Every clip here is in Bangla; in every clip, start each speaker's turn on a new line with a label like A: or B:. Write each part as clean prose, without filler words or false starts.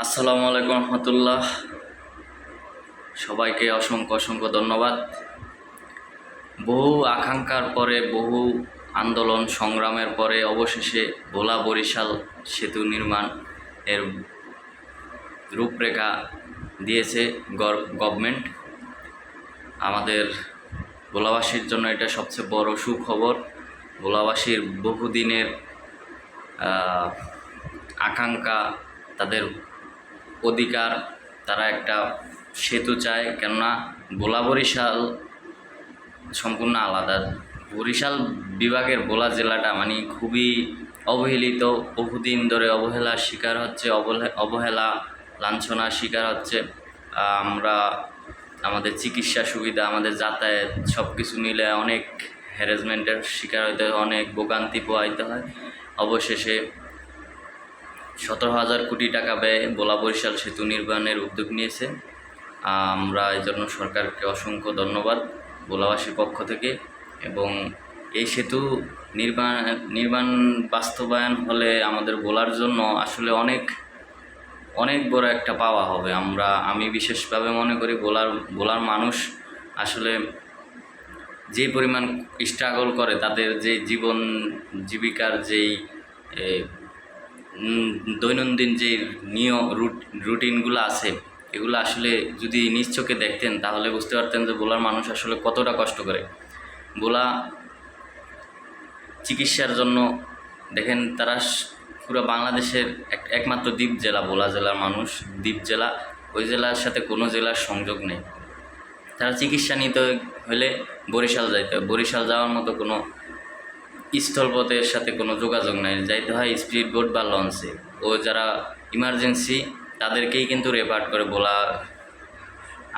A: আসসালামু আলাইকুম রহমতুল্লাহ। সবাইকে অসংখ্য অসংখ্য ধন্যবাদ। বহু আকাঙ্ক্ষার পরে, বহু আন্দোলন সংগ্রামের পরে অবশেষে ভোলা বরিশাল সেতু নির্মাণ এর রূপরেখা দিয়েছে গভর্নমেন্ট। আমাদের ভোলাবাসীর জন্য এটা সবচেয়ে বড় সুখবর। ভোলাবাসীর বহুদিনের আকাঙ্ক্ষা, তাদের অধিকার, তারা একটা সেতু চায়। কেননা ভোলা বরিশাল সম্পূর্ণ আলাদা। বরিশাল বিভাগের ভোলা জেলাটা মানে খুবই অবহেলিত, বহুদিন ধরে অবহেলার শিকার হচ্ছে, অবহেলা লাঞ্ছনার শিকার হচ্ছে। আমরা আমাদের চিকিৎসা সুবিধা, আমাদের যাতায়াত সব কিছু মিলে অনেক হ্যারাসমেন্টের শিকার হইতে হয়, অনেক ভোগান্তি পোহাইতে হয়। অবশেষে 17,000 কোটি টাকা ব্যয়ে ভোলা বরিশাল সেতু নির্মাণের উদ্যোগ নিয়েছে। আমরা এই জন্য সরকারকে অসংখ্য ধন্যবাদ ভোলাবাসীর পক্ষ থেকে। এবং এই সেতু নির্মাণ বাস্তবায়ন হলে আমাদের ভোলার জন্য আসলে অনেক অনেক বড় একটা পাওয়া হবে। আমি বিশেষভাবে মনে করি ভোলার মানুষ আসলে যে পরিমাণ স্ট্রাগল করে, তাদের যে জীবিকার যেই দৈনন্দিন যে রুটিনগুলো আছে, এগুলো আসলে যদি নিজ চোখে দেখতেন তাহলে বুঝতে পারতেন যে ভোলার মানুষ আসলে কতটা কষ্ট করে। ভোলা চিকিৎসার জন্য দেখেন, তারা পুরো বাংলাদেশের একমাত্র দ্বীপ জেলা ভোলা জেলার মানুষ। দ্বীপ জেলা, ওই জেলার সাথে কোনো জেলার সংযোগ নেই। তারা চিকিৎসা নিতে হলে বরিশাল যাইতে হয়। বরিশাল যাওয়ার মতো কোনো স্থলপথের সাথে কোনো যোগাযোগ নাই, যাইতে হয় স্পিড বোট বা লঞ্চে। ও যারা ইমার্জেন্সি তাদেরকেই কিন্তু রেফার করে ভোলা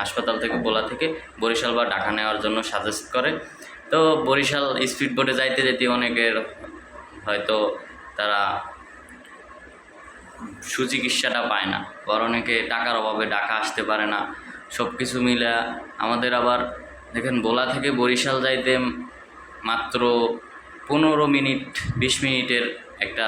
A: হাসপাতাল থেকে, ভোলা থেকে বরিশাল বা ঢাকা নেওয়ার জন্য সাজেস্ট করে। তো বরিশাল স্পিড বোটে যাইতে যেতে অনেকের হয়তো তারা সুচিকিৎসাটা পায় না, আবার অনেকে টাকার অভাবে ঢাকা আসতে পারে না। সব কিছু মিলে আমাদের আবার দেখেন, ভোলা থেকে বরিশাল যাইতে মাত্র 15 মিনিট 20 মিনিটের একটা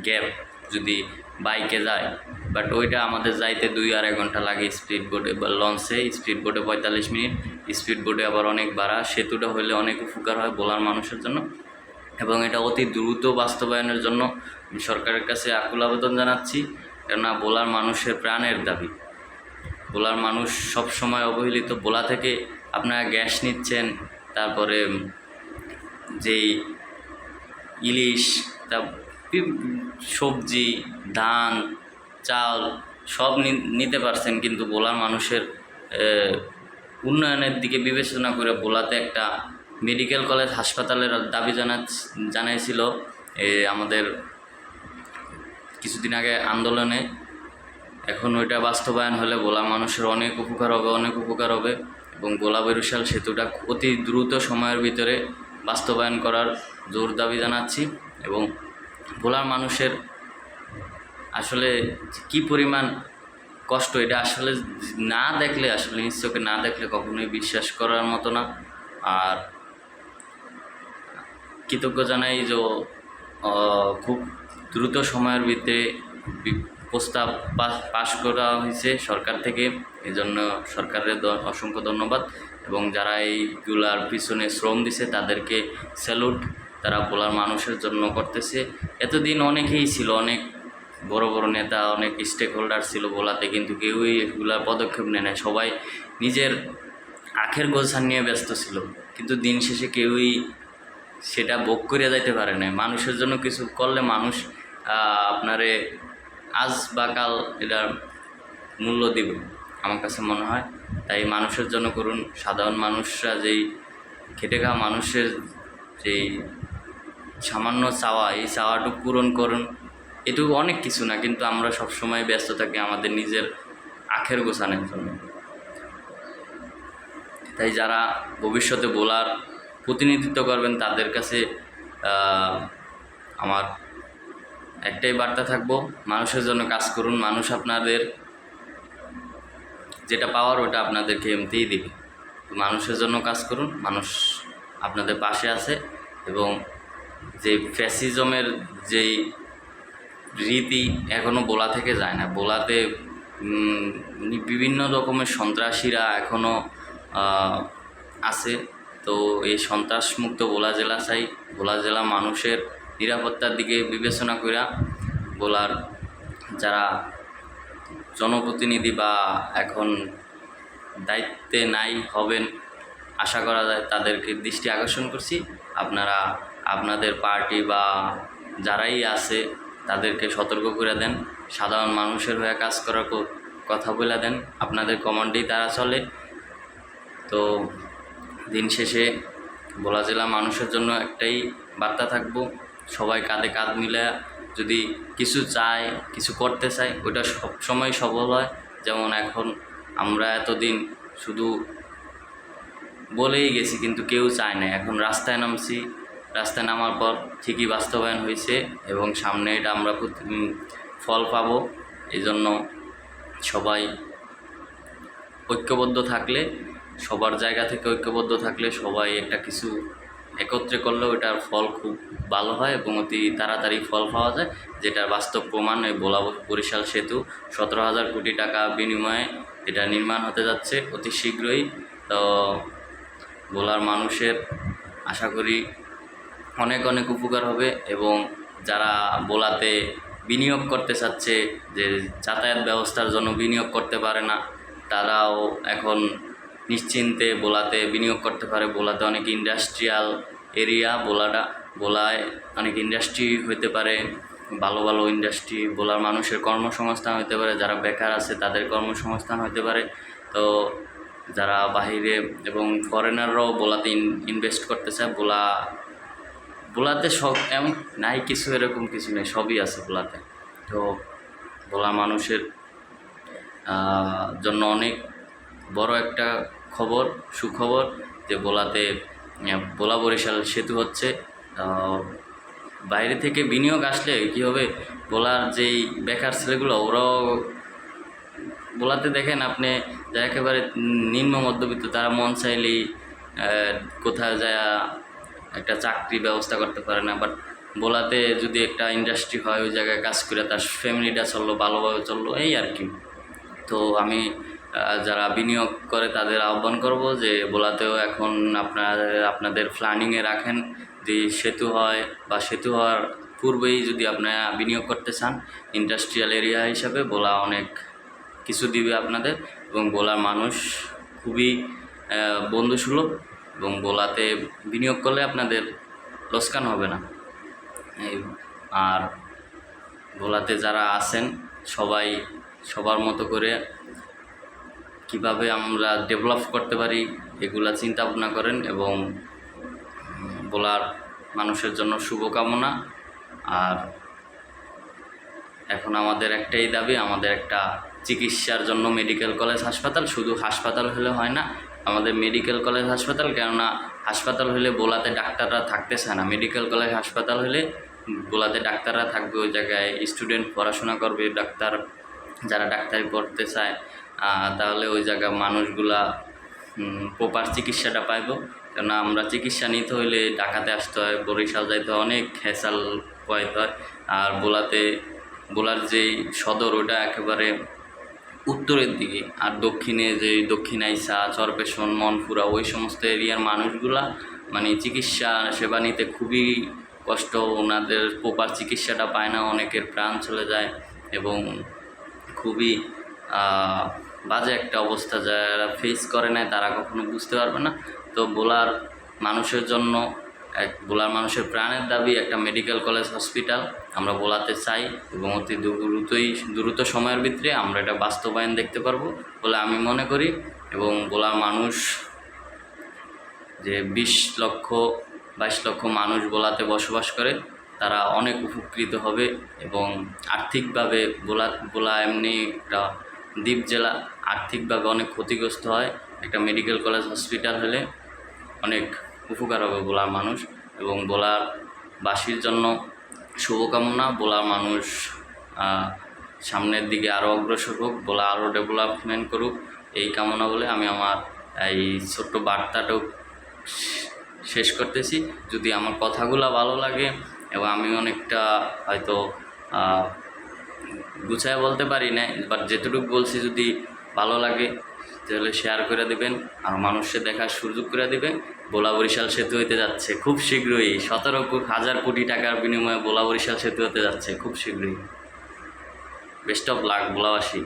A: গ্যাপ যদি বাইকে যায়, বাট ওইটা আমাদের যাইতে 2-2.5 ঘন্টা লাগে স্পিড বোটে বা লঞ্চে। স্পিড বোটে 45 মিনিট, স্পিড বোটে আবার অনেক ভাড়া। সেতুটা হলে অনেক উপকার হয় ভোলার মানুষের জন্য, এবং এটা অতি দ্রুত বাস্তবায়নের জন্য সরকারের কাছে আকুল আবেদন জানাচ্ছি। কেননা ভোলার মানুষের প্রাণের দাবি। ভোলার মানুষ সব সময় অবহেলিত। ভোলা থেকে আপনারা গ্যাস নিচ্ছেন, তারপরে যেই ইলিশ, তা সবজি, ধান, চাল সব নিতে পারছেন, কিন্তু ভোলার মানুষের উন্নয়নের দিকে বিবেচনা করে ভোলাতে একটা মেডিকেল কলেজ হাসপাতালের দাবি জানাইছিল আমাদের কিছুদিন আগে আন্দোলনে। এখন ওইটা বাস্তবায়ন হলে ভোলা মানুষের অনেক উপকার হবে। এবং ভোলা বরিশাল সেতুটা অতি দ্রুত সময়ের ভিতরে বাস্তবায়ন করার জোর দাবি জানাচ্ছি। এবং ভোলার মানুষের আসলে কি পরিমাণ কষ্ট, এটা আসলে না দেখলে, আসলে নিজ চোখে না দেখলে কখনোই বিশ্বাস করার মতো না। আর কৃতজ্ঞ জানাই যে খুব দ্রুত সময়ের ভিতরে প্রস্তাব পাশ করা হয়েছে সরকার থেকে। এজন্য সরকারের অসংখ্য ধন্যবাদ। এবং যারা এইগুলার পিছনে শ্রম দিছে তাদেরকে স্যালুট। তারা ভোলার মানুষের জন্য করতেছে। এতদিন অনেকেই ছিল, অনেক বড় বড় নেতা, অনেক স্টেক হোল্ডার ছিল ভোলাতে, কিন্তু কেউই এগুলার পদক্ষেপ নেয় না। সবাই নিজের আখের গোছান নিয়ে ব্যস্ত ছিল, কিন্তু দিন শেষে কেউই সেটা ভোগ করে যাইতে পারে না। মানুষের জন্য কিছু করলে মানুষ আপনারে আজ বা কাল এটার মূল্য দিবে, আমার কাছে মনে হয়। তাই মানুষের জন্য করুন। সাধারণ মানুষরা যেই খেটে খাওয়া মানুষের যেই সামান্য চাওয়া, এই চাওয়াটুকু পূরণ করুন। এটুকু অনেক কিছু না, কিন্তু আমরা সবসময় ব্যস্ত থাকি আমাদের নিজের আখের গোছানোর জন্য। তাই যারা ভবিষ্যতে ভোলার প্রতিনিধিত্ব করবেন তাদের কাছে আমার একটাই বার্তা থাকবো, মানুষের জন্য কাজ করুন। মানুষ আপনাদের যেটা পাওয়ার ওটা আপনাদেরকে এমনিতেই দিবে। মানুষের জন্য কাজ করুন, মানুষ আপনাদের পাশে আছে। এবং যে ফ্যাসিজমের যেই রীতি এখনও বোলা থেকে যায় না। বোলাতে বিভিন্ন রকমের সন্ত্রাসীরা এখনও আছে। তো এই সন্ত্রাসমুক্ত ভোলা জেলা চাই। ভোলা জেলা মানুষের নিরাপত্তার দিকে বিবেচনা কইরা ভোলার যারা জনপ্রতিনিধি বা এখন দায়িত্বে নাই হবেন আশা করা যায়, তাদেরকে দৃষ্টি আকর্ষণ করছি, আপনারা আপনাদের পার্টি বা যারাই আছে তাদেরকে সতর্ক করে দেন, সাধারণ মানুষের হয়ে কাজ করার কথা বলে দেন, আপনাদের কমান্ডেই তারা চলে। তো দিন শেষে ভোলা জেলা মানুষের জন্য একটাই বার্তা থাকবো, সবাই কাঁধে কাঁধ মিলে যদি কিছু চায়, কিছু করতে চায়, ওইটা সবসময় সফল হয়। যেমন এখন আমরা এতদিন শুধু বলেই গেছি কিন্তু কেউ চায় না, এখন রাস্তায় নামছি, রাস্তায় নামার পর ঠিকই বাস্তবায়ন হয়েছে এবং সামনে এটা আমরা ফল পাবো। এই জন্য সবাই ঐক্যবদ্ধ থাকলে, সবার জায়গা থেকে ঐক্যবদ্ধ থাকলে, সবাই একটা কিছু একত্রে করলেও এটার ফল খুব ভালো হয় এবং অতি তাড়াতাড়ি ফল পাওয়া যায়, যেটার বাস্তব প্রমাণ এই ভোলা বরিশাল সেতু 17,000 কোটি টাকা বিনিময়ে এটা নির্মাণ হতে যাচ্ছে অতি শীঘ্রই। তো ভোলার মানুষের আশা করি অনেক অনেক উপকার হবে এবং যারা ভোলাতে বিনিয়োগ করতে চাচ্ছে, যে যাতায়াত ব্যবস্থার জন্য বিনিয়োগ করতে পারে না, তারাও এখন নিশ্চিন্তে ভোলাতে বিনিয়োগ করতে পারে। ভোলাতে অনেক ইন্ডাস্ট্রিয়াল এরিয়া, ভোলায় অনেক ইন্ডাস্ট্রি হইতে পারে, ভালো ভালো ইন্ডাস্ট্রি, ভোলার মানুষের কর্মসংস্থান হইতে পারে, যারা বেকার আছে তাদের কর্মসংস্থান হইতে পারে। তো যারা বাহিরে এবং ফরেনাররাও ভোলাতে ইনভেস্ট করতে চায়, ভোলাতে সব এমন নাই কিছু, এরকম কিছু নেই, সবই আছে ভোলাতে। তো ভোলা মানুষের জন্য অনেক বড় একটা খবর, সুখবর, যে ভোলাতে ভোলা বরিশাল সেতু হচ্ছে। বাইরে থেকে বিনিয়োগ আসলে কী হবে, ভোলার যেই বেকার ছেলেগুলো, ওরাও ভোলাতে দেখেন আপনি যা একেবারে নিম্ন মধ্যবিত্ত, তারা মন চাইলেই কোথায় যায় একটা চাকরি ব্যবস্থা করতে পারে না। বাট ভোলাতে যদি একটা ইন্ডাস্ট্রি হয়, ওই জায়গায় কাজ করে তার ফ্যামিলিটা চললো, ভালোভাবে চললো, এই আর কি। তো আমি যারা বিনিয়োগ করে তাদের আহ্বান করব যে ভোলাতেও এখন আপনাদের প্ল্যানিংয়ে রাখেন, যে সেতু হয় বা সেতু হওয়ার পূর্বেই যদি আপনারা বিনিয়োগ করতে চান, ইন্ডাস্ট্রিয়াল এরিয়া হিসাবে ভোলা অনেক কিছু দিবে আপনাদের। এবং ভোলার মানুষ খুবই বন্ধুসুলভ এবং ভোলাতে বিনিয়োগ করলে আপনাদের লোকসান হবে না। আর ভোলাতে যারা আছেন সবাই সবার মতো করে কিভাবে আমরা ডেভেলপ করতে পারি এগুলা চিন্তা ভাবনা করেন এবং ভোলার মানুষের জন্য শুভকামনা। আর এখন আমাদের একটাই দাবি, আমাদের একটা চিকিৎসার জন্য মেডিকেল কলেজ হাসপাতাল, শুধু হাসপাতাল হলে হয় না, আমাদের মেডিকেল কলেজ হাসপাতাল, কেননা হাসপাতাল হলে ভোলাতে ডাক্তাররা থাকতে চায় না, মেডিকেল কলেজ হাসপাতাল হলে ভোলাতে ডাক্তাররা থাকবে, ওই জায়গায় স্টুডেন্ট পড়াশোনা করবে, ডাক্তার যারা ডাক্তারি পড়তে চায় তাহলে ওই জায়গায় মানুষগুলা প্রপার চিকিৎসাটা পাইব। কেননা আমরা চিকিৎসা নিতে হইলে ঢাকাতে আসতে হয়, বরিশাল যাইতে অনেক হ্যাসাল পোয়াইতে হয়। আর ভোলার যেই সদর ওটা একেবারে উত্তরের দিকে, আর দক্ষিণে যে দক্ষিণাইসা, চরপেশন, মনপুরা, ওই সমস্ত এরিয়ার মানুষগুলা মানে চিকিৎসা সেবা নিতে খুবই কষ্ট, ওনাদের প্রপার চিকিৎসাটা পায় না, অনেকের প্রাণ চলে যায় এবং খুবই বাজে একটা অবস্থা, যারা ফেস করে না তারা কখনো বুঝতে পারবে না। তো ভোলার মানুষের জন্য ভোলার মানুষের প্রাণের দাবি একটা মেডিকেল কলেজ হসপিটাল আমরা ভোলাতে চাই এবং অতি দ্রুত সময়ের ভিতরে আমরা এটা বাস্তবায়ন দেখতে পারবো বলে আমি মনে করি। এবং ভোলার মানুষ যে 22 লক্ষ মানুষ ভোলাতে বসবাস করে, তারা অনেক উপকৃত হবে এবং আর্থিকভাবে ভোলা এমনি একটা দ্বীপ জেলা, আর্থিকভাবে অনেক ক্ষতিগ্রস্ত হয়। একটা মেডিকেল কলেজ হসপিটাল হলে অনেক উপকার হবে ভোলার মানুষ এবং ভোলার বাসীর জন্য শুভকামনা। ভোলার মানুষ সামনের দিকে আরও অগ্রসর হোক, ভোলা আরও ডেভেলপমেন্ট করুক, এই কামনা বলে আমি আমার এই ছোট্ট বার্তাটাও শেষ করতেছি। যদি আমার কথাগুলো ভালো লাগে এবং আমি অনেকটা হয়তো গুছায় বলতে পারি না, বাট যেটুকু বলছি যদি ভালো লাগে তাহলে শেয়ার করে দিবেন আর মানুষকে দেখার সুযোগ করে দিবেন। ভোলা বরিশাল সেতু হতে যাচ্ছে খুব শীঘ্রই, 17,000 কোটি টাকার বিনিময়ে ভোলা বরিশাল সেতু হতে যাচ্ছে খুব শীঘ্রই। Best of luck ভোলাবাসী।